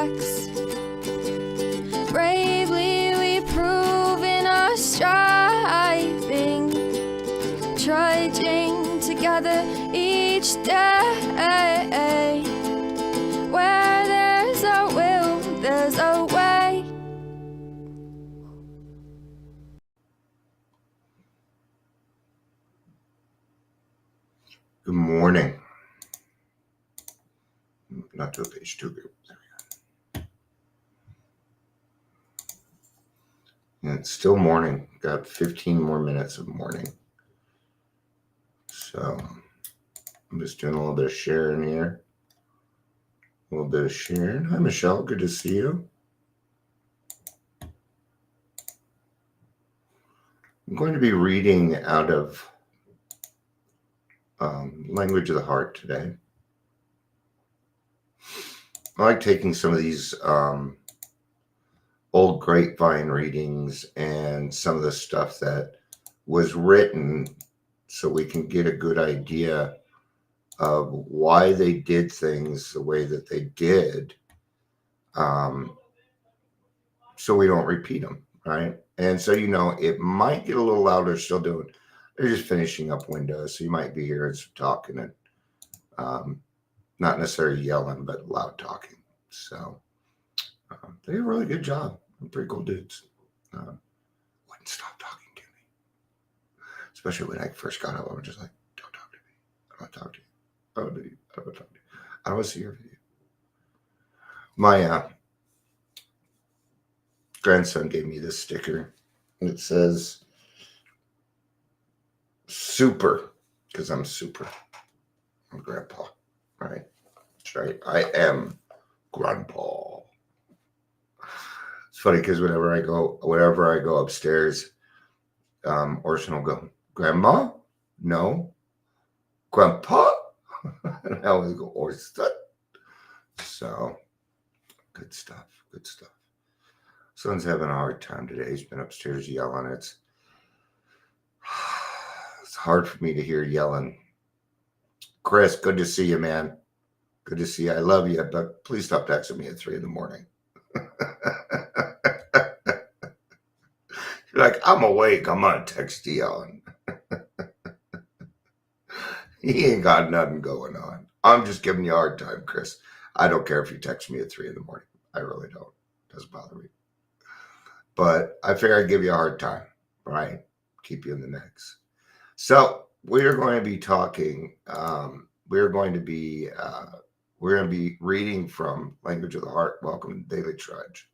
facts. Bravely we prove in our striving, trudging together each day. Where there's a will, there's a way. Good morning. Not to page 2. There we go. And it's still morning. Got 15 more minutes of morning. So I'm just doing a little bit of sharing here. A little bit of sharing. Hi, Michelle. Good to see you. I'm going to be reading out of Language of the Heart today. I like taking some of these old grapevine readings and some of the stuff that was written so we can get a good idea of why they did things the way that they did, so we don't repeat them, right? And so, it might get a little louder still doing. They're just finishing up windows, so you might be hearing some talking and not necessarily yelling, but loud talking. So they did a really good job. They're pretty cool dudes. Wouldn't stop talking to me, especially when I first got up. I was just like, "Don't talk to me. I don't want to talk to you. I don't want to talk to you. I don't want to see your video." My grandson gave me this sticker. It says super, because I'm super. I'm grandpa, right? That's right. I am grandpa. It's funny because whenever I go upstairs, Orson will go, "Grandma? No. Grandpa?" And I always go, "Orson." So good stuff. Son's having a hard time today. He's been upstairs yelling. It's hard for me to hear yelling. Chris, good to see you, man. Good to see you. I love you, but please stop texting me at 3 a.m. You're like, "I'm awake. I'm gonna text you yelling." He ain't got nothing going on. I'm just giving you a hard time, Chris. I don't care if you text me at 3 a.m. I really don't. It doesn't bother me. But I figure I'd give you a hard time, right? Keep you in the mix. So we're going to be talking. We're going to be reading from Language of the Heart. Welcome to Daily Trudge.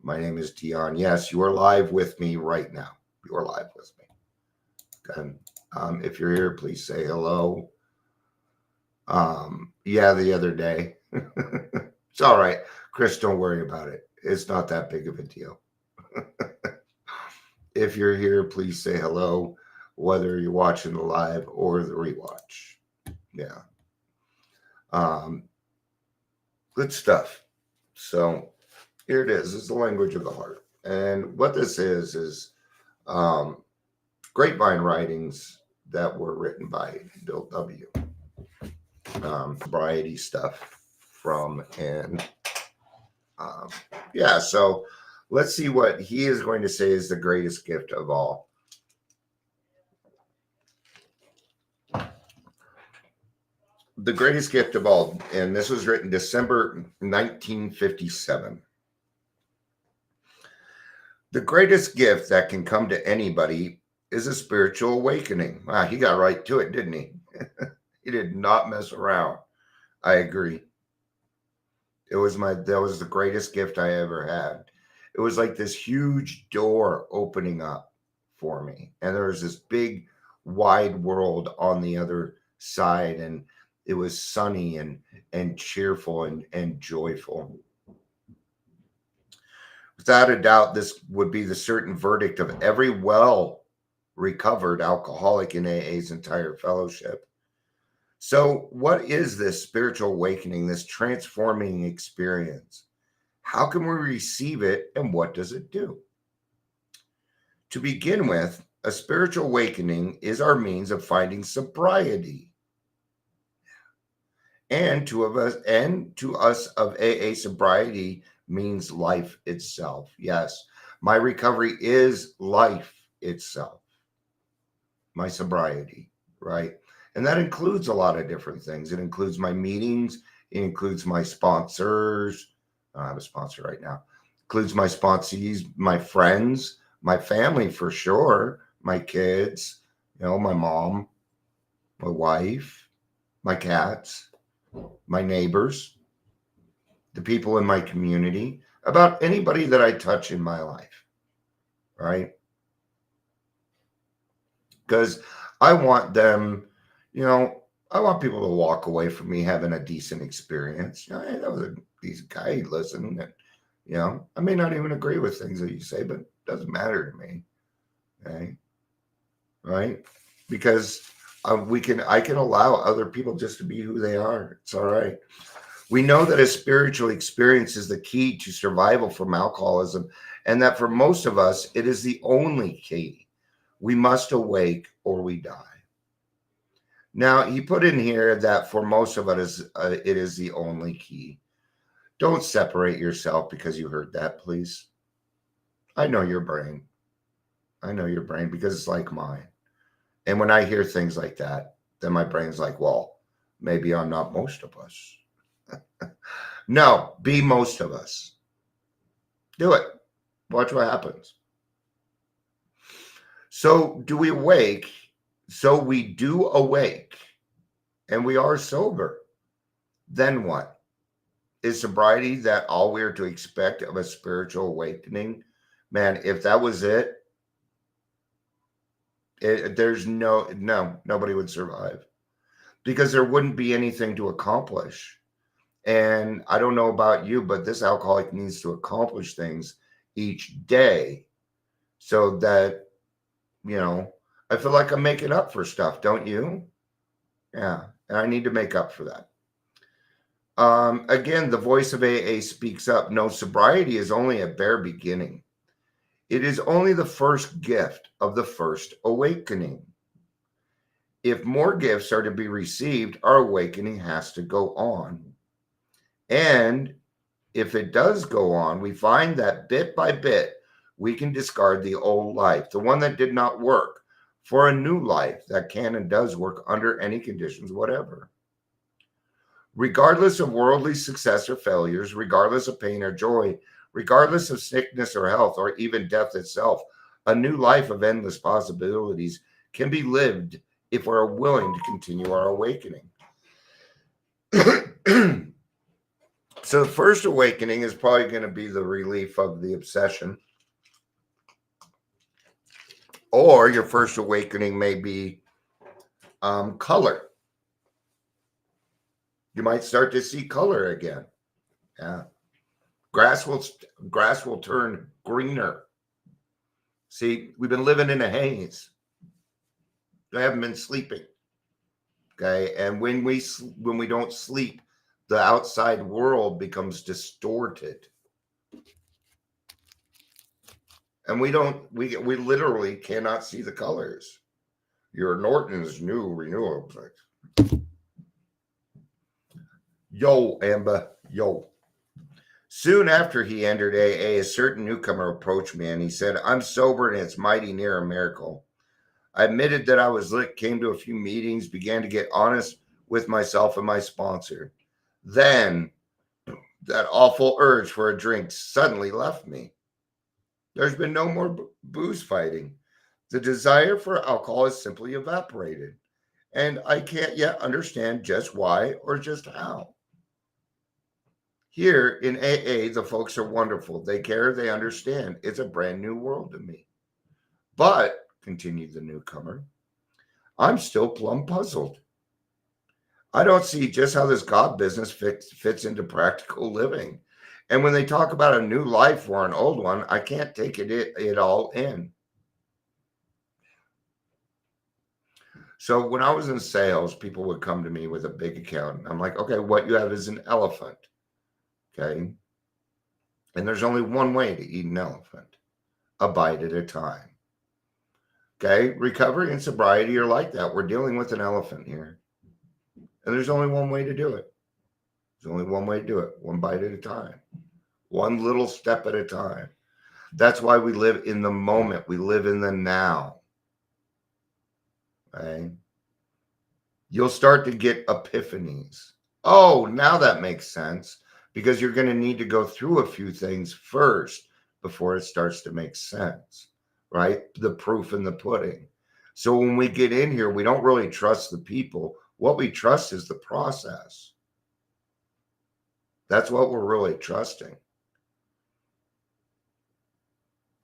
My name is Dion. Yes, you are live with me right now. You are live with me. Okay. If you're here, please say hello. The other day. It's all right. Chris, don't worry about it. It's not that big of a deal. If you're here, please say hello, whether you're watching the live or the rewatch. Yeah. Good stuff. So here it is. It's the Language of the Heart. And what this is grapevine writings that were written by Bill W. Variety stuff from, and so let's see what he is going to say is the greatest gift of all. The greatest gift of all, and this was written December 1957. The greatest gift that can come to anybody is a spiritual awakening. Wow, he got right to it, didn't he? He did not mess around. I agree. That was the greatest gift I ever had. It was like this huge door opening up for me. And there was this big, wide world on the other side. And it was sunny and cheerful and joyful. Without a doubt, this would be the certain verdict of every well-recovered alcoholic in AA's entire fellowship. So what is this spiritual awakening, this transforming experience? How can we receive it, and what does it do? To begin with, a spiritual awakening is our means of finding sobriety. And to us of AA, sobriety means life itself. Yes, my recovery is life itself, my sobriety, right? And that includes a lot of different things. It includes my meetings, it includes my sponsors. I don't have a sponsor right now. It includes my sponsees, my friends, my family for sure, my kids, my mom, my wife, my cats, my neighbors, the people in my community, about anybody that I touch in my life, right? Because I want them, I want people to walk away from me having a decent experience. Hey, that was a decent guy. He listened. And, I may not even agree with things that you say, but it doesn't matter to me. Okay? Right? Because I can allow other people just to be who they are. It's all right. We know that a spiritual experience is the key to survival from alcoholism, and that for most of us, it is the only key. We must awake or we die. Now, he put in here that for most of us, it is the only key. Don't separate yourself because you heard that, please. I know your brain. I know your brain because it's like mine. And when I hear things like that, then my brain's like, well, maybe I'm not most of us. No, be most of us. Do it. Watch what happens. So do we awake? So we do awake and we are sober. Then what? Is sobriety that all we're to expect of a spiritual awakening? Man, if that was there's nobody would survive because there wouldn't be anything to accomplish. And I don't know about you, but this alcoholic needs to accomplish things each day so that, I feel like I'm making up for stuff, don't you? Yeah, and I need to make up for that. Again, the voice of AA speaks up. No, sobriety is only a bare beginning. It is only the first gift of the first awakening. If more gifts are to be received, our awakening has to go on. And if it does go on, we find that bit by bit, we can discard the old life, the one that did not work, for a new life that can and does work under any conditions, whatever. Regardless of worldly success or failures, regardless of pain or joy, regardless of sickness or health, or even death itself, a new life of endless possibilities can be lived if we're willing to continue our awakening. So the first awakening is probably going to be the relief of the obsession. Or your first awakening may be color. You might start to see color again. Yeah. Grass will turn greener. See, we've been living in a haze. I haven't been sleeping. Okay. And when we don't sleep, the outside world becomes distorted. And we literally cannot see the colors. Your Norton's new renewal. Yo, Amber, yo. Soon after he entered AA, a certain newcomer approached me and he said, I'm sober and it's mighty near a miracle. I admitted that I was lit, came to a few meetings, began to get honest with myself and my sponsor. Then that awful urge for a drink suddenly left me. There's been no more booze fighting. The desire for alcohol has simply evaporated. And I can't yet understand just why or just how. Here in AA, the folks are wonderful. They care, they understand. It's a brand new world to me. But, continued the newcomer, I'm still plumb puzzled. I don't see just how this God business fits into practical living. And when they talk about a new life or an old one, I can't take it all in. So when I was in sales, people would come to me with a big account. I'm like, okay, what you have is an elephant. Okay. And there's only one way to eat an elephant, a bite at a time. Okay. Recovery and sobriety are like that. We're dealing with an elephant here. And there's only one way to do it. There's only one way to do it, one bite at a time, one little step at a time. That's why we live in the moment. We live in the now. Right? You'll start to get epiphanies. Oh, now that makes sense, because you're going to need to go through a few things first before it starts to make sense, right? The proof in the pudding. So when we get in here, we don't really trust the people. What we trust is the process. That's what we're really trusting.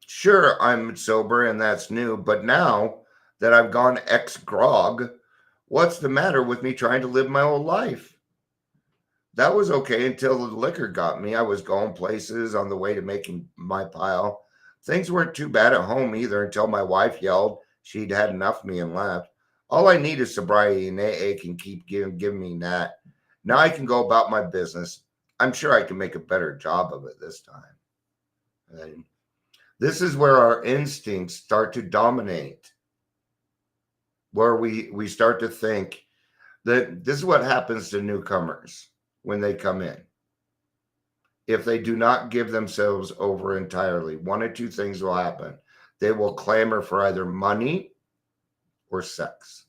Sure, I'm sober and that's new, but now that I've gone ex-grog, what's the matter with me trying to live my whole life? That was okay until the liquor got me. I was going places on the way to making my pile. Things weren't too bad at home either until my wife yelled she'd had enough of me and left. All I need is sobriety, and AA can keep giving me that. Now I can go about my business. I'm sure I can make a better job of it this time. And this is where our instincts start to dominate, where we start to think that this is what happens to newcomers when they come in. If they do not give themselves over entirely, one of two things will happen. They will clamor for either money or sex.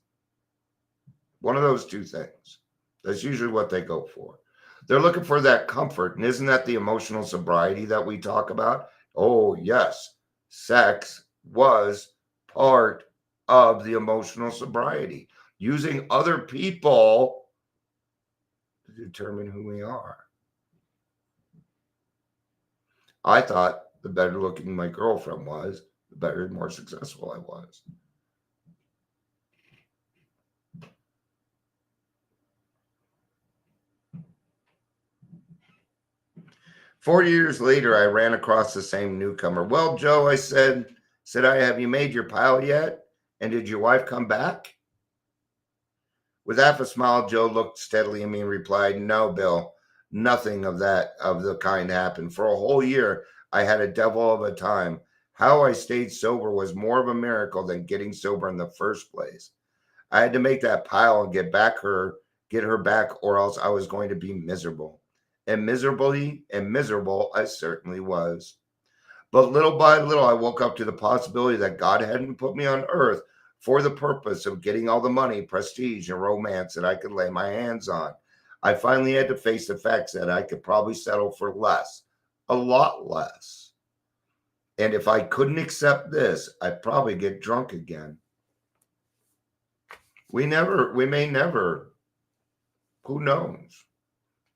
One of those two things. That's usually what they go for. They're looking for that comfort. And isn't that the emotional sobriety that we talk about? Oh, yes. Sex was part of the emotional sobriety. Using other people to determine who we are. I thought the better looking my girlfriend was, the better and more successful I was. Four years later, I ran across the same newcomer. Well, Joe, I said, have you made your pile yet? And did your wife come back? With half a smile, Joe looked steadily at me and replied, no, Bill, nothing of the kind happened. For a whole year, I had a devil of a time. How I stayed sober was more of a miracle than getting sober in the first place. I had to make that pile and get her back, or else I was going to be miserable. And miserable I certainly was. But little by little, I woke up to the possibility that God hadn't put me on earth for the purpose of getting all the money, prestige, and romance that I could lay my hands on. I finally had to face the facts that I could probably settle for less, a lot less. And if I couldn't accept this, I'd probably get drunk again. We may never, who knows?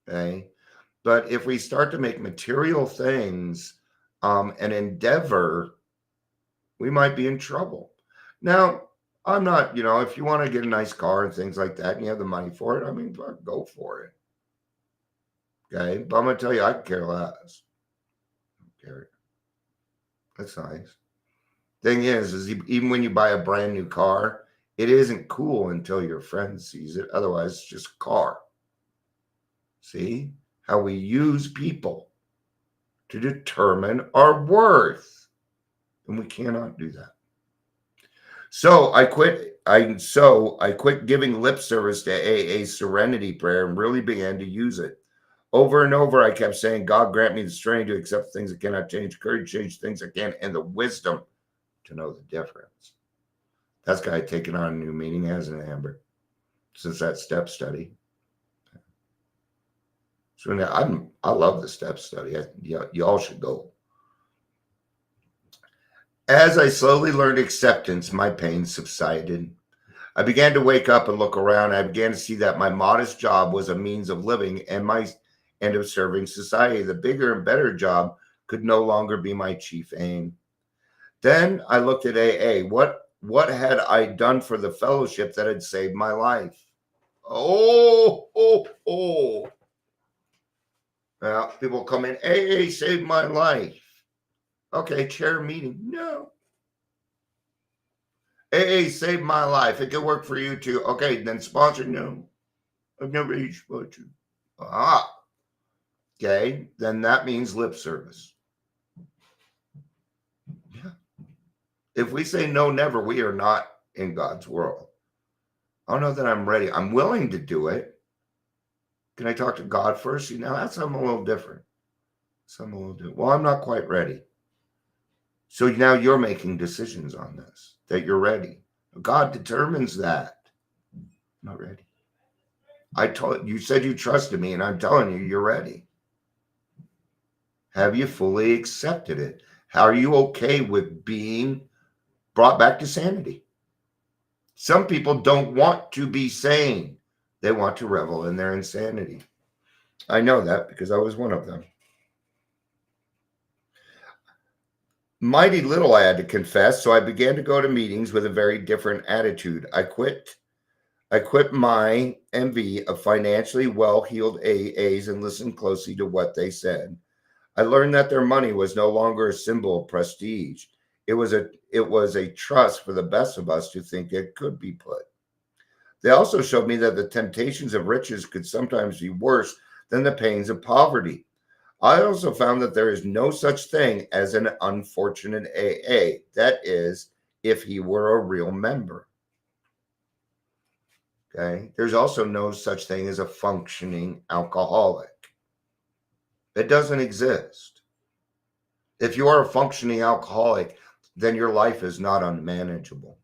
Okay. But if we start to make material things an endeavor, we might be in trouble. Now, I'm not, if you want to get a nice car and things like that and you have the money for it, I mean, go for it. Okay. But I'm going to tell you, I could care less. I don't care. That's nice. Thing is even when you buy a brand new car, it isn't cool until your friend sees it. Otherwise, it's just a car. See how we use people to determine our worth. And we cannot do that. So I quit giving lip service to AA serenity prayer and really began to use it. Over and over, I kept saying, God grant me the strength to accept things that cannot change, courage to change things that can, and the wisdom to know the difference. That's got taken on a new meaning, hasn't it, Amber? Since that step study. So now I love the step study. Y'all should go. As I slowly learned acceptance, my pain subsided. I began to wake up and look around. I began to see that my modest job was a means of living and of serving society. The bigger and better job could no longer be my chief aim. Then I looked at AA. What had I done for the fellowship that had saved my life? Oh. Well, people come in, AA saved my life. Okay, chair meeting. No. AA saved my life. It could work for you too. Okay, then sponsor. No. I've never used sponsor. Okay, then that means lip service. Yeah. If we say no, never, we are not in God's world. I don't know that I'm ready. I'm willing to do it. Can I talk to God first? That's something a little different. Well, I'm not quite ready. So now you're making decisions on this, that you're ready. God determines that. I'm not ready. You said you trusted me, and I'm telling you, you're ready. Have you fully accepted it? How are you okay with being brought back to sanity? Some people don't want to be sane. They want to revel in their insanity. I know that because I was one of them. Mighty little I had to confess, so I began to go to meetings with a very different attitude. I quit my envy of financially well-heeled AAs and listened closely to what they said. I learned that their money was no longer a symbol of prestige. It was a trust for the best of us to think it could be put. They also showed me that the temptations of riches could sometimes be worse than the pains of poverty. I also found that there is no such thing as an unfortunate AA. That is, if he were a real member. Okay. There's also no such thing as a functioning alcoholic. It doesn't exist. If you are a functioning alcoholic, then your life is not unmanageable.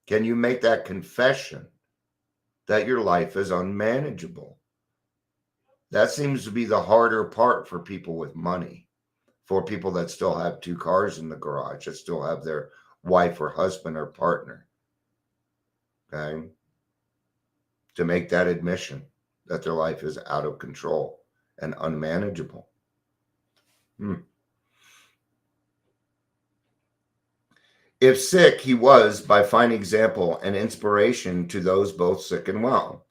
Can you make that confession that your life is unmanageable? That seems to be the harder part for people with money, for people that still have 2 cars in the garage, that still have their wife or husband or partner. Okay. To make that admission that their life is out of control and unmanageable. If sick, he was, by fine example, an inspiration to those both sick and well.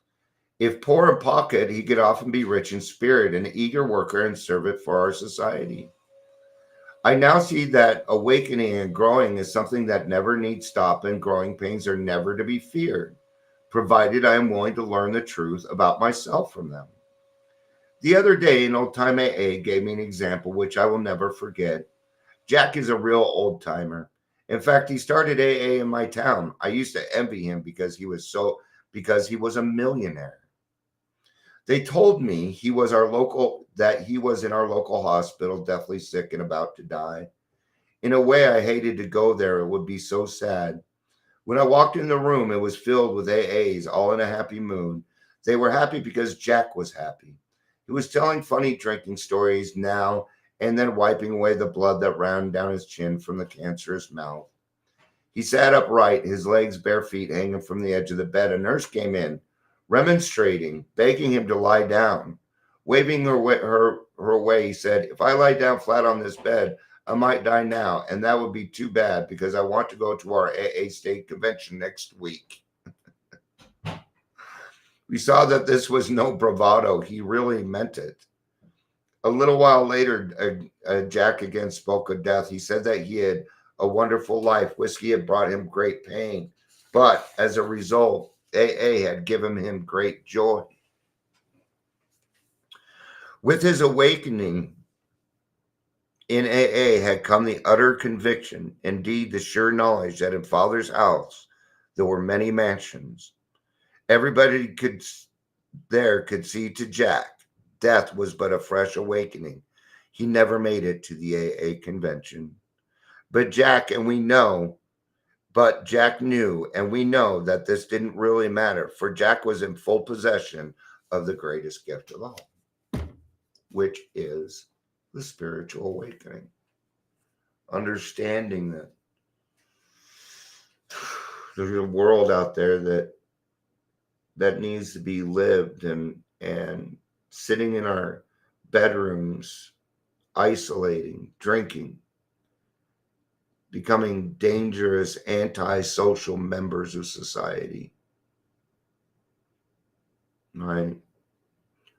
If poor in pocket, he could often be rich in spirit, an eager worker and servant for our society. I now see that awakening and growing is something that never needs stop, and growing pains are never to be feared, provided I am willing to learn the truth about myself from them. The other day, an old time AA gave me an example which I will never forget. Jack is a real old timer. In fact, he started AA in my town. I used to envy him because he was a millionaire. They told me he was in our local hospital, deathly sick and about to die. In a way, I hated to go there. It would be so sad. When I walked in the room, it was filled with AAs, all in a happy mood. They were happy because Jack was happy. He was telling funny drinking stories now and then wiping away the blood that ran down his chin from the cancerous mouth. He sat upright, his legs, bare feet hanging from the edge of the bed. A nurse came in, remonstrating, begging him to lie down. Waving her away, he said, "If I lie down flat on this bed, I might die now, and that would be too bad because I want to go to our AA state convention next week." We saw that this was no bravado. He really meant it. A little while later, Jack again spoke of death. He said that he had a wonderful life. Whiskey had brought him great pain, but as a result, AA had given him great joy. With his awakening in AA had come the utter conviction, indeed the sure knowledge, that in Father's house there were many mansions. Everybody could see to Jack. Death was but a fresh awakening. He never made it to the AA convention. But Jack knew, and we know that this didn't really matter, for Jack was in full possession of the greatest gift of all, which is the spiritual awakening. Understanding that there's a world out there that needs to be lived, and sitting in our bedrooms, isolating, drinking, becoming dangerous, antisocial members of society. Right?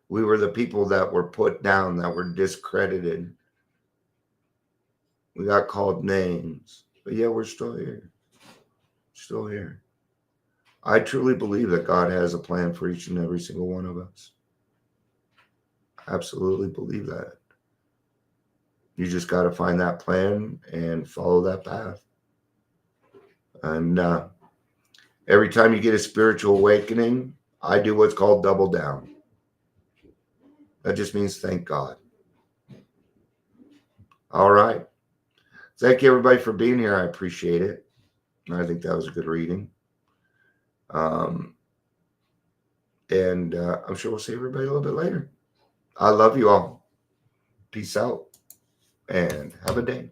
We were the people that were put down, that were discredited. We got called names, but yeah, we're still here. Still here. I truly believe that God has a plan for each and every single one of us. Absolutely believe that. You just got to find that plan and follow that path. And every time you get a spiritual awakening, I do what's called double down. That just means thank God. All right. Thank you, everybody, for being here. I appreciate it. I think that was a good reading. And I'm sure we'll see everybody a little bit later. I love you all. Peace out and have a day.